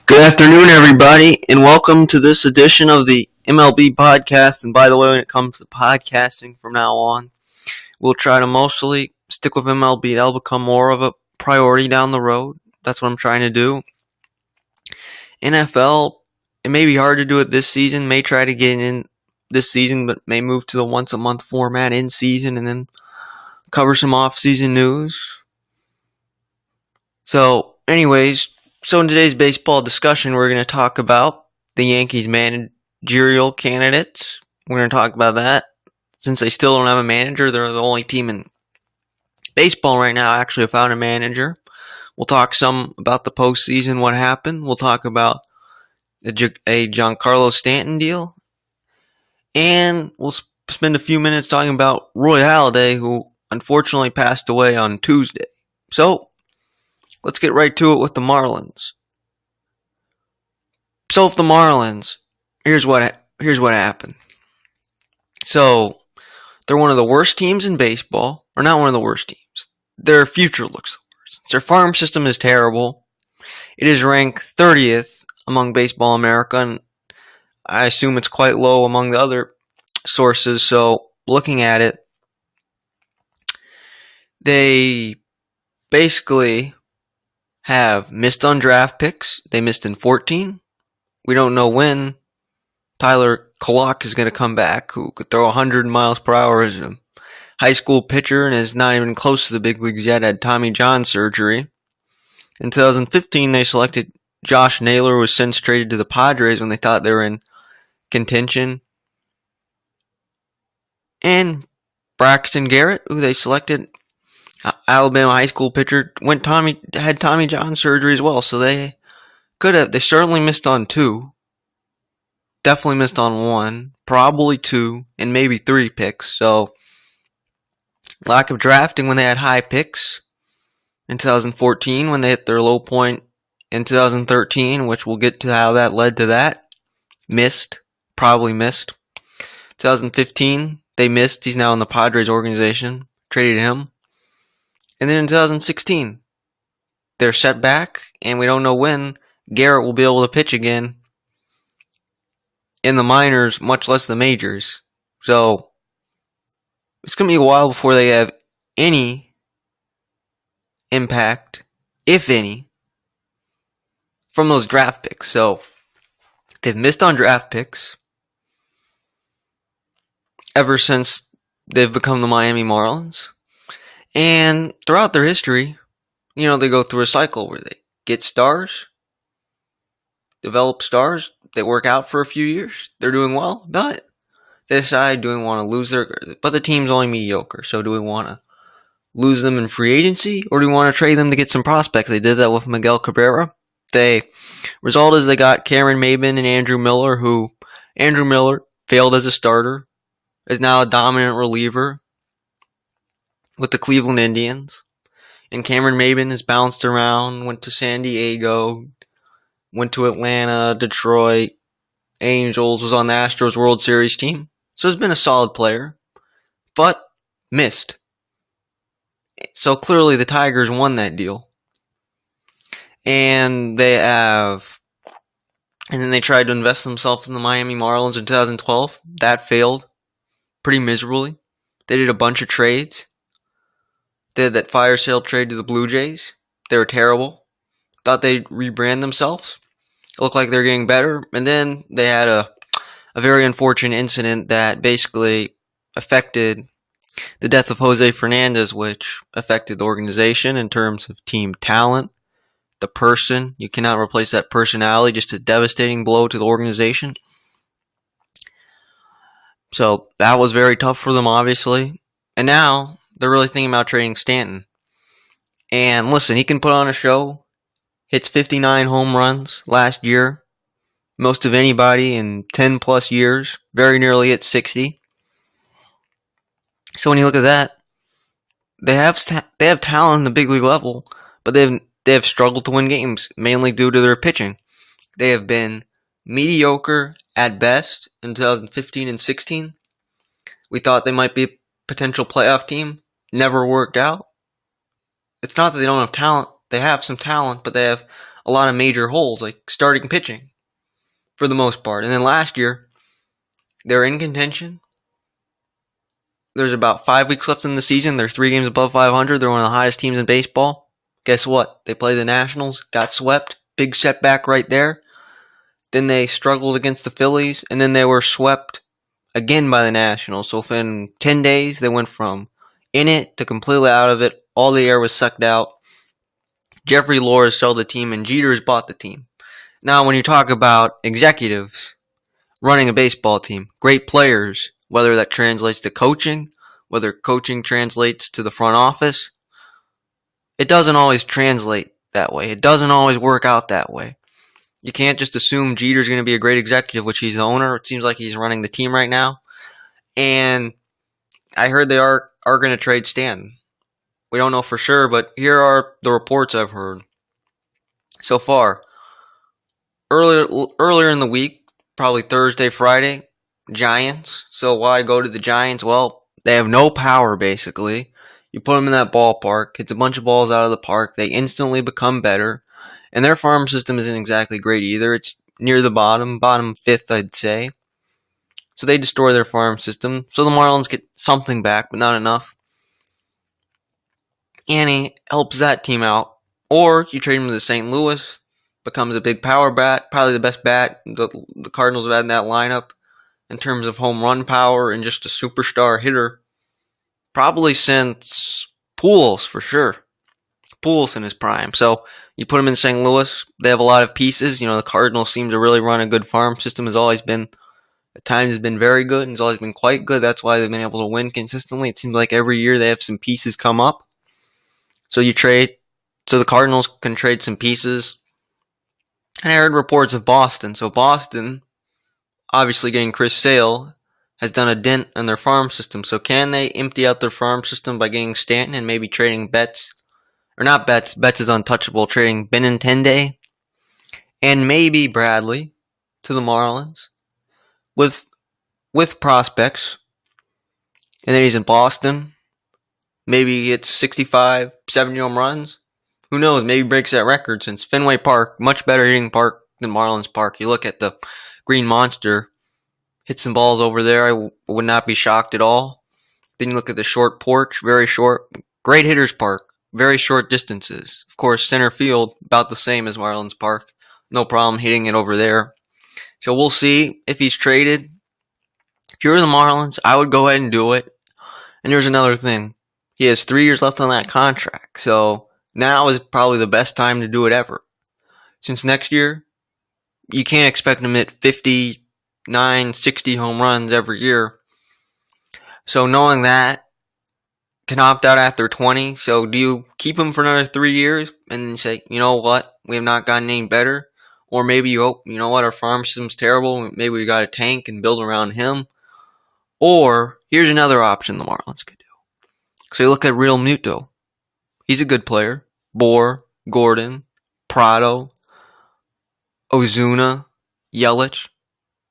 Good afternoon, everybody, and welcome to this edition of the MLB podcast. And by the way, when it comes to podcasting from now on, we'll try to mostly stick with MLB. That'll become more of a priority down the road. That's what I'm trying to do. NFL, it may be hard to do it this season. May try to get in this season, but may move to the once-a-month format in season and then cover some off-season news. So, anyways, in today's baseball discussion, we're going to talk about the Yankees' managerial candidates. We're going to talk about that. Since they still don't have a manager, they're the only team in baseball right now actually without a manager. We'll talk some about the postseason, what happened. We'll talk about a Giancarlo Stanton deal. And we'll spend a few minutes talking about Roy Halladay, who unfortunately passed away on Tuesday. So, let's get right to it with the Marlins. So, with the Marlins, here's what happened. So, they're one of the worst teams in baseball, or not one of the worst teams. Their future looks the worst. Their farm system is terrible. It is ranked 30th among Baseball America, and I assume it's quite low among the other sources. So, looking at it, they basically have missed on draft picks. They missed in 14. We don't know when Tyler Kalak is going to come back, who could throw 100 miles per hour as a high school pitcher and is not even close to the big leagues yet, had Tommy John surgery. In 2015, they selected Josh Naylor, who was since traded to the Padres when they thought they were in contention. And Braxton Garrett, who they selected, Alabama high school pitcher, had Tommy John surgery as well, so they certainly missed on 2. Definitely missed on 1, probably 2, and maybe 3 picks. So, lack of drafting when they had high picks in 2014, when they hit their low point in 2013, which we'll get to how that led to that. Probably missed. 2015, they missed. He's now in the Padres organization. Traded him. And then in 2016, they're set back, and we don't know when Garrett will be able to pitch again in the minors, much less the majors. So, it's going to be a while before they have any impact, if any, from those draft picks. So, they've missed on draft picks ever since they've become the Miami Marlins. And throughout their history, they go through a cycle where they get stars, develop stars, they work out for a few years, they're doing well, but they decide, do we want to lose but the team's only mediocre, so do we want to lose them in free agency, or do we want to trade them to get some prospects? They did that with Miguel Cabrera. Result is they got Cameron Maybin and Andrew Miller, who Andrew Miller failed as a starter, is now a dominant reliever with the Cleveland Indians. And Cameron Maybin has bounced around, went to San Diego, went to Atlanta, Detroit, Angels, was on the Astros World Series team. So he's been a solid player, but missed. So clearly the Tigers won that deal. And then they tried to invest themselves in the Miami Marlins in 2012. That failed pretty miserably. They did a bunch of trades. They had that fire sale trade to the Blue Jays. They were terrible. Thought they'd rebrand themselves. It looked like they're getting better. And then they had a very unfortunate incident that basically affected the death of Jose Fernandez, which affected the organization in terms of team talent. The person, you cannot replace that personality. Just a devastating blow to the organization. So that was very tough for them, obviously. And now they're really thinking about trading Stanton. And listen, he can put on a show. Hits 59 home runs last year. Most of anybody in 10 plus years. Very nearly at 60. So when you look at that, they have talent in the big league level, but they have struggled to win games, mainly due to their pitching. They have been mediocre at best in 2015 and 16. We thought they might be a potential playoff team. Never worked out. It's not that they don't have talent. They have some talent, but they have a lot of major holes, like starting pitching, for the most part. And then last year, they're in contention. There's about 5 weeks left in the season. They're 3 games above 500. They're one of the hottest teams in baseball. Guess what? They played the Nationals, got swept. Big setback right there. Then they struggled against the Phillies, and then they were swept again by the Nationals. So in 10 days, they went from in it to completely out of it. All the air was sucked out. Jeffrey Loris sold the team, and Jeter's bought the team. Now, when you talk about executives running a baseball team, great players, whether that translates to coaching, whether coaching translates to the front office, it doesn't always translate that way. It doesn't always work out that way. You can't just assume Jeter's going to be a great executive, which he's the owner. It seems like he's running the team right now. And I heard they are going to trade Stanton. We don't know for sure, but here are the reports I've heard so far. Earlier in the week, probably Thursday, Friday, Giants. So why go to the Giants? Well, they have no power, basically. You put them in that ballpark, hits a bunch of balls out of the park, they instantly become better. And their farm system isn't exactly great either. It's near the bottom fifth, I'd say. So they destroy their farm system. So the Marlins get something back, but not enough. And he helps that team out. Or you trade him to the St. Louis, becomes a big power bat, probably the best bat the Cardinals have had in that lineup in terms of home run power and just a superstar hitter. Probably since Pujols, for sure. Pujols in his prime. So you put him in St. Louis, they have a lot of pieces. The Cardinals seem to really run a good farm system. Has always been, at times, has been very good and has always been quite good. That's why they've been able to win consistently. It seems like every year they have some pieces come up. So you trade, so the Cardinals can trade some pieces. And I heard reports of Boston. So Boston, obviously getting Chris Sale, has done a dent in their farm system. So can they empty out their farm system by getting Stanton and maybe trading Betts? Or not Betts. Betts is untouchable. Trading Benintendi and maybe Bradley to the Marlins with prospects. And then he's in Boston. Maybe he hits 65, 70 home runs. Who knows? Maybe breaks that record since Fenway Park, much better hitting park than Marlins Park. You look at the Green Monster, hit some balls over there. I would not be shocked at all. Then you look at the short porch, very short. Great hitters park, very short distances. Of course, center field, about the same as Marlins Park. No problem hitting it over there. So we'll see if he's traded. If you're the Marlins, I would go ahead and do it. And here's another thing. He has 3 years left on that contract. So now is probably the best time to do it ever. Since next year, you can't expect him to hit 59, 60 home runs every year. So knowing that, can opt out after 20. So do you keep him for another 3 years and then say, you know what, we have not gotten any better? Or maybe you hope, you know what, our farm system's terrible. Maybe we got a tank and build around him. Or here's another option the Marlins could do. So you look at Real Muto. He's a good player. Bohr, Gordon, Prado, Ozuna, Yelich.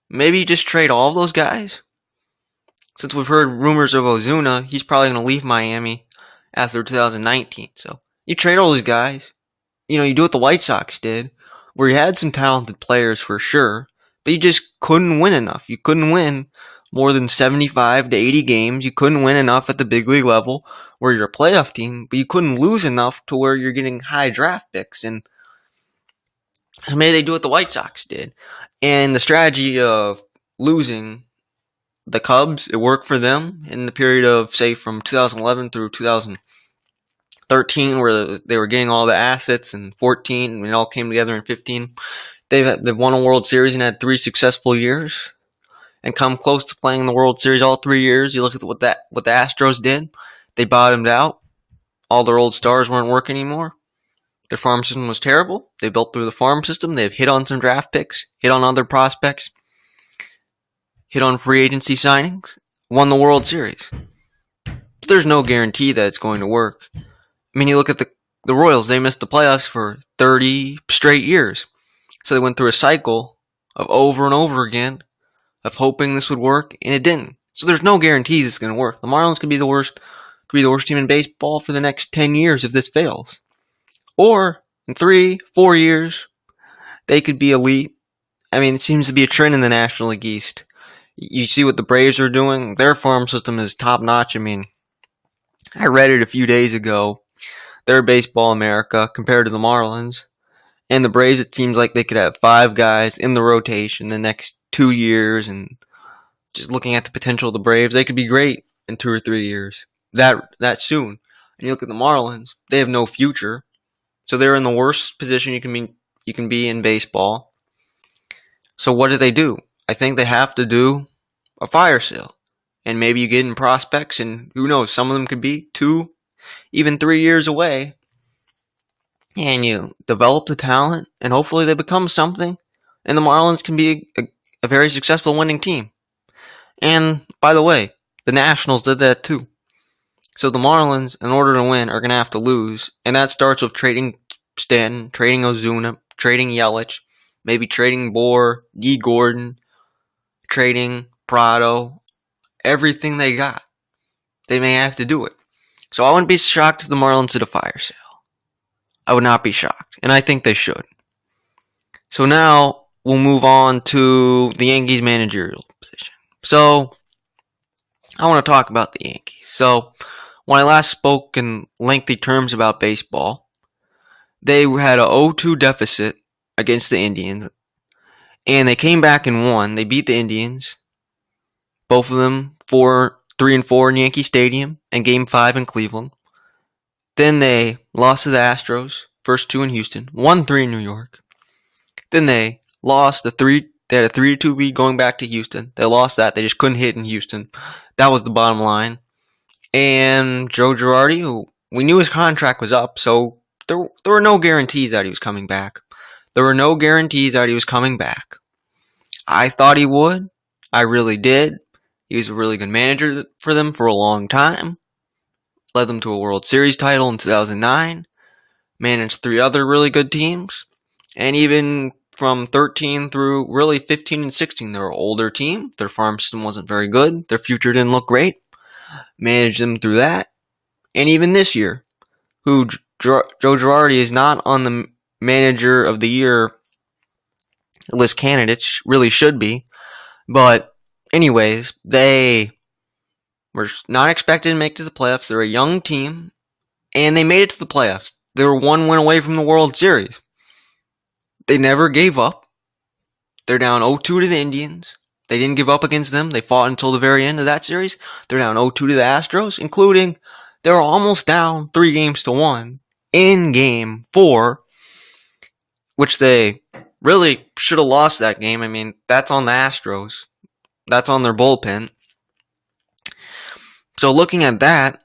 Maybe you just trade all of those guys? Since we've heard rumors of Ozuna, he's probably going to leave Miami after 2019. So you trade all these guys. You do what the White Sox did, where you had some talented players for sure, but you just couldn't win enough. You couldn't win more than 75 to 80 games. You couldn't win enough at the big league level where you're a playoff team, but you couldn't lose enough to where you're getting high draft picks. And so maybe they do what the White Sox did. And the strategy of losing the Cubs, it worked for them in the period of, say, from 2011 through 2013, where they were getting all the assets, and 14, and it all came together in 15. They've won a World Series and had 3 successful years and come close to playing the World Series all 3 years. You look at what the Astros did. They bottomed out. All their old stars weren't working anymore. Their farm system was terrible. They built through the farm system. They've hit on some draft picks, hit on other prospects, hit on free agency signings, won the World Series. But there's no guarantee that it's going to work. I mean, you look at the Royals. They missed the playoffs for 30 straight years. So they went through a cycle of over and over again of hoping this would work, and it didn't. So there's no guarantees it's going to work. The Marlins could be the worst team in baseball for the next 10 years if this fails. Or In 3-4 years, they could be elite. I mean, it seems to be a trend in the National League East. You see what the Braves are doing. Their farm system is top notch. I mean, I read it a few days ago. They're Baseball America compared to the Marlins. And the Braves, it seems like they could have 5 guys in the rotation the next 2 years. And just looking at the potential of the Braves, they could be great in 2 or 3 years. That soon. And you look at the Marlins, they have no future. So they're in the worst position you can be in baseball. So what do? I think they have to do a fire sale. And maybe you get in prospects, and who knows, some of them could be 2, even 3 years away. And you develop the talent, and hopefully they become something. And the Marlins can be a very successful winning team. And, by the way, the Nationals did that too. So the Marlins, in order to win, are going to have to lose. And that starts with trading Stanton, trading Ozuna, trading Yelich, maybe trading Bour, Dee Gordon, trading Prado, everything they got. They may have to do it. So I wouldn't be shocked if the Marlins did a fire sale. I would not be shocked. And I think they should. So now we'll move on to the Yankees managerial position. So I want to talk about the Yankees. So when I last spoke in lengthy terms about baseball, they had a 0-2 deficit against the Indians. And they came back and won. They beat the Indians. Both of them 3-4 in Yankee Stadium and Game 5 in Cleveland. Then they lost to the Astros, first 2 in Houston, 1-3 in New York. Then they lost they had a 3-2 lead going back to Houston. They lost that. They just couldn't hit in Houston. That was the bottom line. And Joe Girardi, who we knew his contract was up, so there were no guarantees that he was coming back. There were no guarantees that he was coming back. I thought he would. I really did. He was a really good manager for them for a long time. Led them to a World Series title in 2009. Managed 3 other really good teams. And even from 13 through really 15 and 16, they were an older team. Their farm system wasn't very good. Their future didn't look great. Managed them through that. And even this year, Joe Girardi is not on the manager of the year list candidates, really should be. But anyways, they were not expected to make it to the playoffs. They're a young team, and they made it to the playoffs. They were 1 win away from the World Series. They never gave up. They're down 0-2 to the Indians. They didn't give up against them. They fought until the very end of that series. They're down 0-2 to the Astros, including they were almost down 3-1 in Game 4, which they really should have lost that game. I mean, that's on the Astros. That's on their bullpen. So looking at that,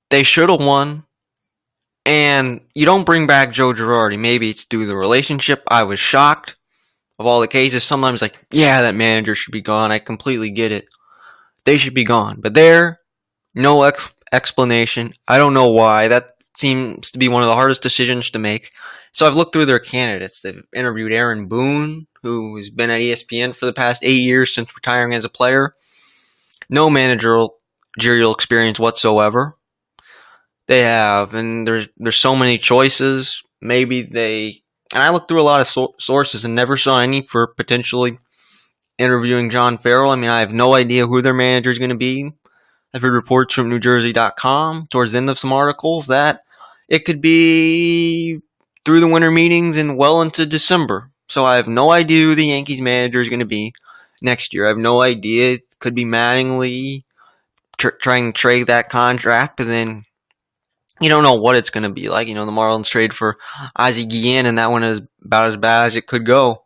they should have won. And you don't bring back Joe Girardi. Maybe it's due to the relationship. I was shocked. Of all the cases, sometimes like, yeah, that manager should be gone. I completely get it. They should be gone. But no explanation. I don't know why. That seems to be one of the hardest decisions to make. So I've looked through their candidates. They've interviewed Aaron Boone, who has been at ESPN for the past 8 years since retiring as a player. No managerial experience whatsoever. They have, and there's so many choices. And I looked through a lot of sources and never saw any for potentially interviewing John Farrell. I mean, I have no idea who their manager is going to be. I've heard reports from NewJersey.com towards the end of some articles that it could be through the winter meetings and well into December. So I have no idea who the Yankees manager is going to be next year. I have no idea. It could be Mattingly trying to trade that contract, but then you don't know what it's going to be like. You know, the Marlins trade for Ozzie Guillen, and that one is about as bad as it could go.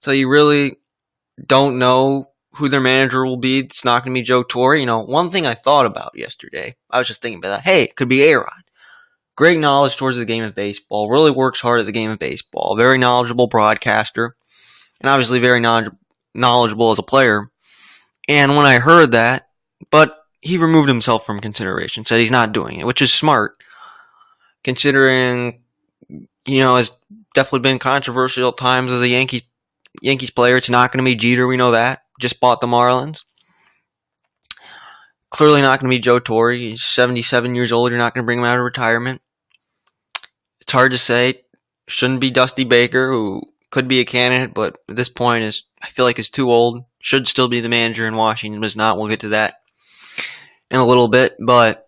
So you really don't know who their manager will be. It's not going to be Joe Torre. You know, one thing I thought about yesterday, I was just thinking about that. Hey, it could be A-Rod. Great knowledge towards the game of baseball. Really works hard at the game of baseball. Very knowledgeable broadcaster. And obviously very knowledgeable as a player. And when I heard that, but he removed himself from consideration, said he's not doing it, which is smart, considering, you know, has definitely been controversial at times as a Yankees player. It's not going to be Jeter, we know that. Just bought the Marlins. Clearly not going to be Joe Torre. He's 77 years old. You're not going to bring him out of retirement. It's hard to say. Shouldn't be Dusty Baker, who could be a candidate, but at this point I feel like is too old. Should still be the manager in Washington, but is not. We'll get to that in a little bit. But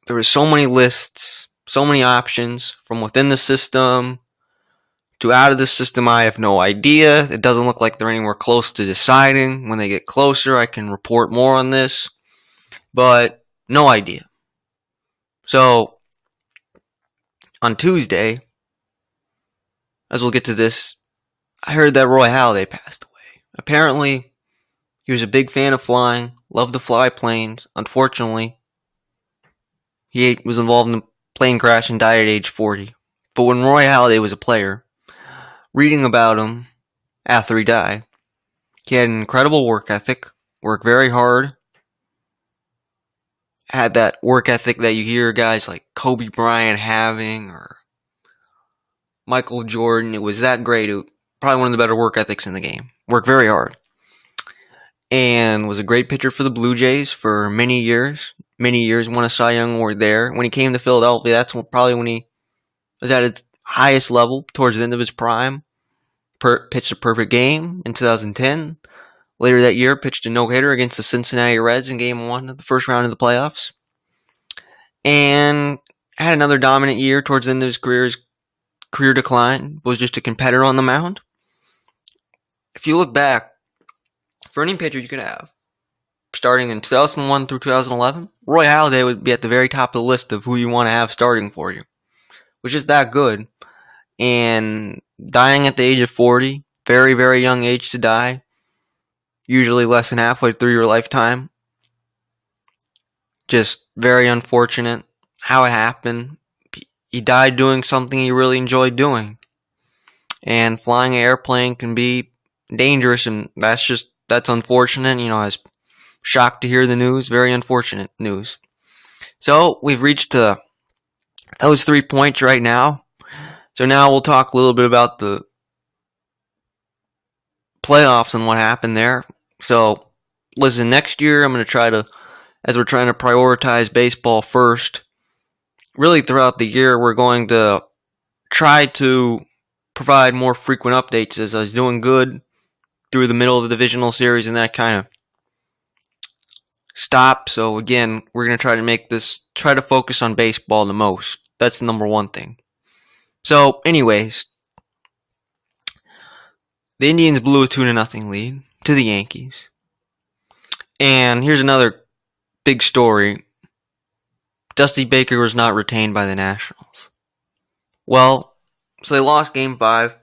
there were so many lists, so many options from within the system to out of the system. I have no idea. It doesn't look like they're anywhere close to deciding. When they get closer, I can report more on this, but no idea. So on Tuesday, as we'll get to this, I heard that Roy Halladay passed away. Apparently, he was a big fan of flying, loved to fly planes. Unfortunately, he was involved in a plane crash and died at age 40. But when Roy Halladay was a player, reading about him after he died, he had an incredible work ethic, worked very hard, had that work ethic that you hear guys like Kobe Bryant having, or Michael Jordan. It was that great. Probably one of the better work ethics in the game. Worked very hard. And was a great pitcher for the Blue Jays for many years. Many years, won a Cy Young Award there. When he came to Philadelphia, that's probably when he was at its highest level, towards the end of his prime. Pitched a perfect game in 2010. Later that year, pitched a no-hitter against the Cincinnati Reds in Game 1 of the first round of the playoffs. And had another dominant year towards the end of his career. His career decline, was just a competitor on the mound. If you look back, for any pitcher you could have, starting in 2001 through 2011, Roy Halladay would be at the very top of the list of who you want to have starting for you. Which is that good. And dying at the age of 40, very, very young age to die, usually less than halfway through your lifetime. Just very unfortunate how it happened. He died doing something he really enjoyed doing. And flying an airplane can be dangerous, and that's unfortunate. I was shocked to hear the news. Very unfortunate news. So, we've reached those 3 points right now. So now we'll talk a little bit about the playoffs and what happened there. So, listen, next year I'm going to try to, as we're trying to prioritize baseball first, really throughout the year we're going to try to provide more frequent updates, as I was doing good through the middle of the divisional series and that kind of stop. So again, we're going to try to focus on baseball the most. That's the number one thing. So anyways, the Indians blew a 2-0 lead to the Yankees. And here's another big story. Dusty Baker was not retained by the Nationals. Well, so they lost Game 5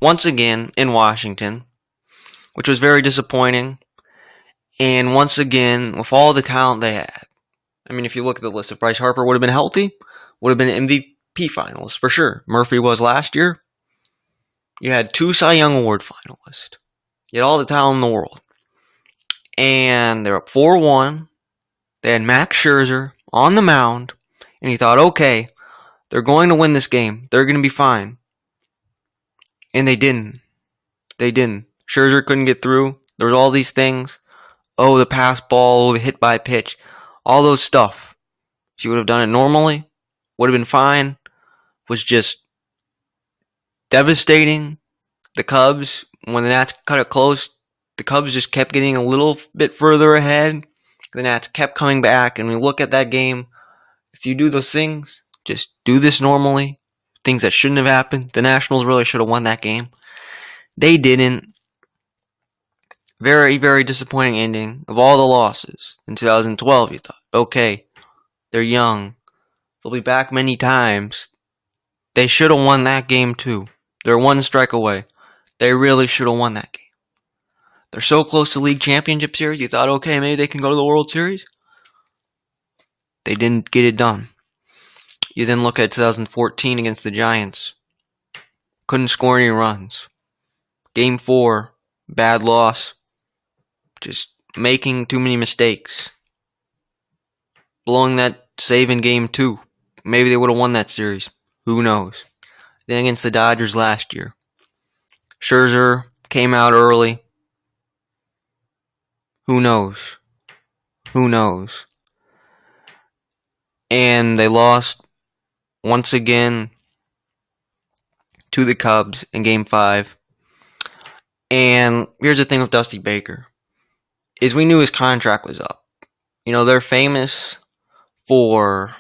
once again in Washington, which was very disappointing. And once again, with all the talent they had, I mean, if you look at the list, if Bryce Harper would have been healthy, would have been an MVP finalist for sure. Murphy was last year. You had 2 Cy Young Award finalists. You had all the talent in the world. And they're up 4-1. They had Max Scherzer on the mound. And he thought, okay, they're going to win this game. They're going to be fine. And they didn't. They didn't. Scherzer couldn't get through. There was all these things. Oh, the pass ball, the hit by pitch. All those stuff. If you would have done it normally, would have been fine. Was just devastating. The Cubs, when the Nats cut it close, the Cubs just kept getting a little bit further ahead. The Nats kept coming back. And we look at that game. If you do those things, just do this normally. Things that shouldn't have happened. The Nationals really should have won that game. They didn't. Very, very disappointing ending of all the losses. In 2012, you thought, okay, they're young. They'll be back many times. They should have won that game too. They're 1 strike away. They really should have won that game. They're so close to league championship series, you thought, okay, maybe they can go to the World Series. They didn't get it done. You then look at 2014 against the Giants. Couldn't score any runs. Game 4, bad loss. Just making too many mistakes. Blowing that save in Game 2. Maybe they would have won that series. Who knows? Then against the Dodgers last year. Scherzer came out early. Who knows? Who knows? And they lost once again to the Cubs in Game 5. And here's the thing with Dusty Baker, is we knew his contract was up. You know, they're famous for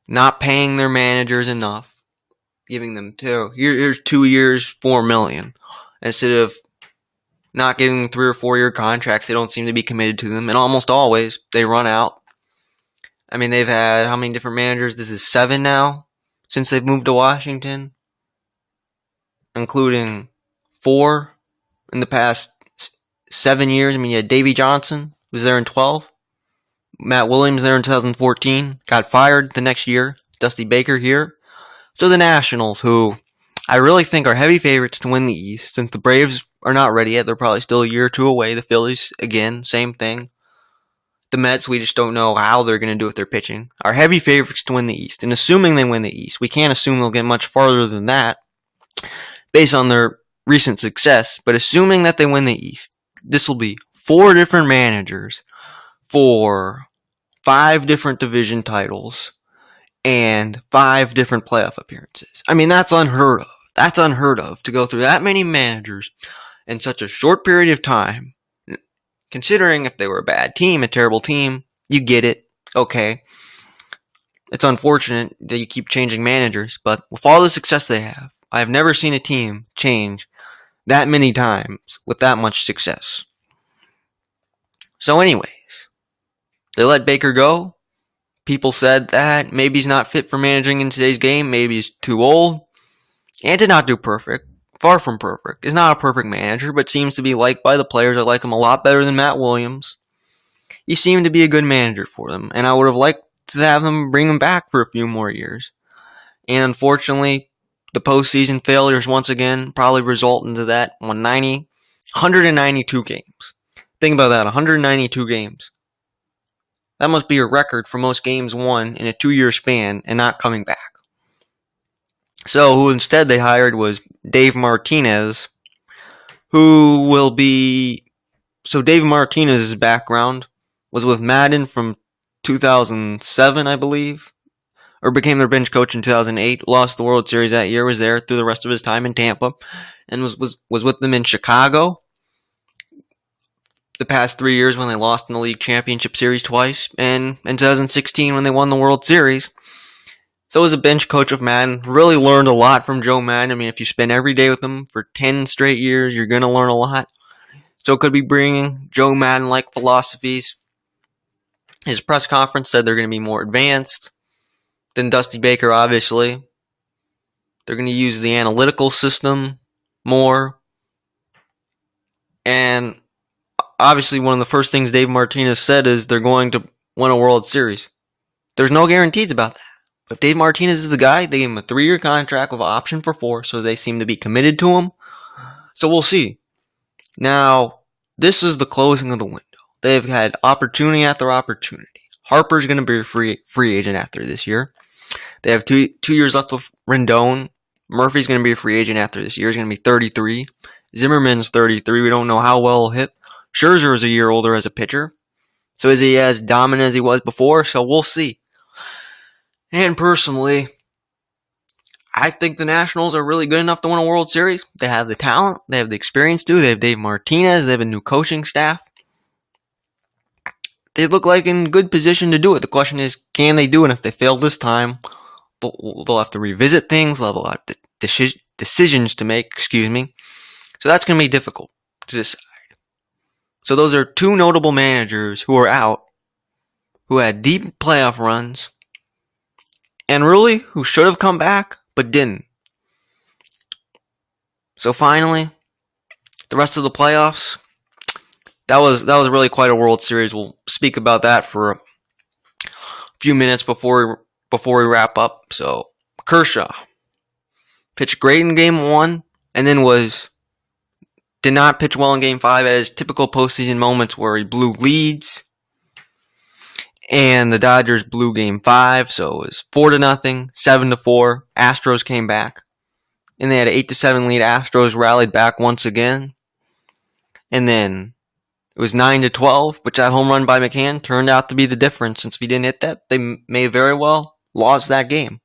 not paying their managers enough, giving them here's 2 years, $4 million, instead of not giving them 3 or 4 year contracts. They don't seem to be committed to them, and almost always they run out. I mean, they've had how many different managers? This is 7 now since they've moved to Washington, including 4 in the past 7 years. I mean, you had Davey Johnson, who was there in 12. Matt Williams there in 2014. Got fired the next year. Dusty Baker here. So the Nationals, who I really think are heavy favorites to win the East, since the Braves are not ready yet. They're probably still a year or two away. The Phillies, again, same thing. The Mets, we just don't know how they're going to do with their pitching, are heavy favorites to win the East. And assuming they win the East, we can't assume they'll get much farther than that based on their recent success. But assuming that they win the East, this will be 4 different managers for 5 different division titles and 5 different playoff appearances. I mean, that's unheard of. That's unheard of to go through that many managers in such a short period of time. Considering if they were a bad team, a terrible team, you get it. Okay. It's unfortunate that you keep changing managers, but with all the success they have, I have never seen a team change that many times with that much success. So anyways, they let Baker go. People said that maybe he's not fit for managing in today's game. Maybe he's too old. And did not do perfect. Far from perfect. Is not a perfect manager, but seems to be liked by the players. I like him a lot better than Matt Williams. He seemed to be a good manager for them, and I would have liked to have them bring him back for a few more years. And unfortunately, the postseason failures once again probably result into that 192 games. Think about that, 192 games. That must be a record for most games won in a 2-year span and not coming back. So who instead they hired was Dave Martinez, who will be... So Dave Martinez's background was with Madden from 2007, I believe, or became their bench coach in 2008, lost the World Series that year, was there through the rest of his time in Tampa, and was with them in Chicago the past 3 years when they lost in the League Championship Series twice, and in 2016 when they won the World Series. So as a bench coach of Madden, really learned a lot from Joe Madden. I mean, if you spend every day with him for 10 straight years, you're going to learn a lot. So could be bringing Joe Madden-like philosophies. His press conference said they're going to be more advanced than Dusty Baker, obviously. They're going to use the analytical system more. And obviously one of the first things Dave Martinez said is they're going to win a World Series. There's no guarantees about that. If Dave Martinez is the guy, they gave him a 3-year contract with an option for 4, so they seem to be committed to him. So we'll see. Now, this is the closing of the window. They've had opportunity after opportunity. Harper's going to be a free agent after this year. They have 2 years left with Rendon. Murphy's going to be a free agent after this year. He's going to be 33. Zimmerman's 33. We don't know how well he'll hit. Scherzer is a year older as a pitcher. So is he as dominant as he was before? So we'll see. And personally, I think the Nationals are really good enough to win a World Series. They have the talent. They have the experience too. They have Dave Martinez. They have a new coaching staff. They look like in good position to do it. The question is, can they do it? If they fail this time, they'll have to revisit things. They'll have a lot of decisions to make, So that's going to be difficult to decide. So those are 2 notable managers who are out, who had deep playoff runs, and really, who should have come back, but didn't. So finally, the rest of the playoffs, that was really quite a World Series. We'll speak about that for a few minutes before we wrap up. So, Kershaw pitched great in Game 1, and then did not pitch well in Game 5 at his typical postseason moments where he blew leads. And the Dodgers blew Game 5, so it was 4-0, 7-4. Astros came back. And they had an 8-7 lead. Astros rallied back once again. And then it was 9-12, which that home run by McCann turned out to be the difference. Since if he didn't hit that, they may very well lost that game.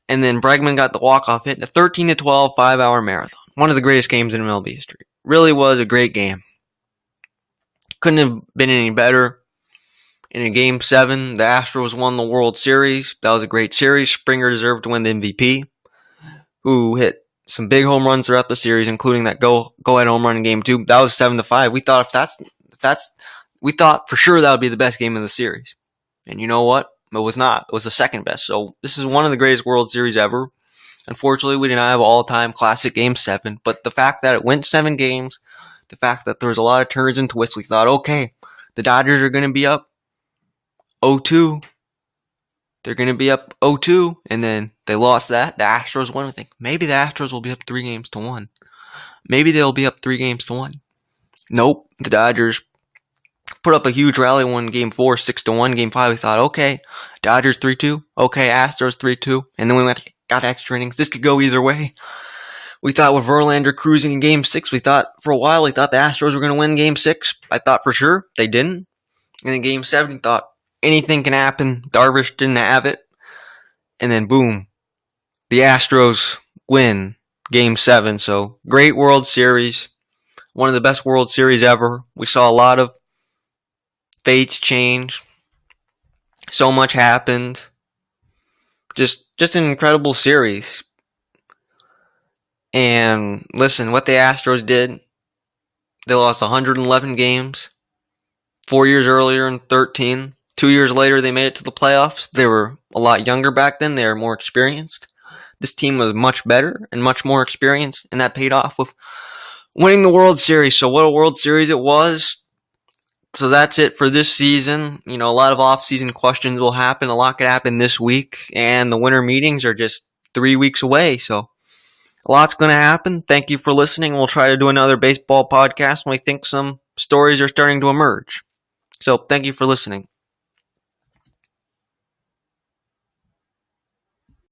And then Bregman got the walk-off hit in a 13-12 5-hour marathon. One of the greatest games in MLB history. Really was a great game. Couldn't have been any better. In a Game 7, the Astros won the World Series. That was a great series. Springer deserved to win the MVP, who hit some big home runs throughout the series, including that go-ahead home run in Game 2. That was 7-5. We thought we thought for sure that would be the best game of the series. And you know what? It was not. It was the second best. So this is one of the greatest World Series ever. Unfortunately, we did not have all-time classic Game 7. But the fact that it went 7 games, the fact that there was a lot of turns and twists, we thought, okay, the Dodgers are going to be up 0-2. They're going to be up 0-2, and then they lost that. The Astros won. I think maybe the Astros will be up 3-1. Maybe they'll be up 3-1. Nope. The Dodgers put up a huge rally, won Game 4, 6-1. Game 5, we thought, okay, Dodgers 3-2. Okay, Astros 3-2. And then we got extra innings. This could go either way. We thought with Verlander cruising in Game 6, we thought the Astros were going to win Game 6. I thought for sure. They didn't. And in Game 7, we thought anything can happen. Darvish didn't have it. And then boom, the Astros win Game 7. So great World Series. One of the best World Series ever. We saw a lot of fates change. So much happened. Just an incredible series. And listen, what the Astros did, they lost 111 games. 4 years earlier in 13. 2 years later, they made it to the playoffs. They were a lot younger back then. They were more experienced. This team was much better and much more experienced, and that paid off with winning the World Series. So what a World Series it was. So that's it for this season. You know, a lot of off-season questions will happen. A lot could happen this week, and the winter meetings are just 3 weeks away. So a lot's going to happen. Thank you for listening. We'll try to do another baseball podcast when we think some stories are starting to emerge. So thank you for listening.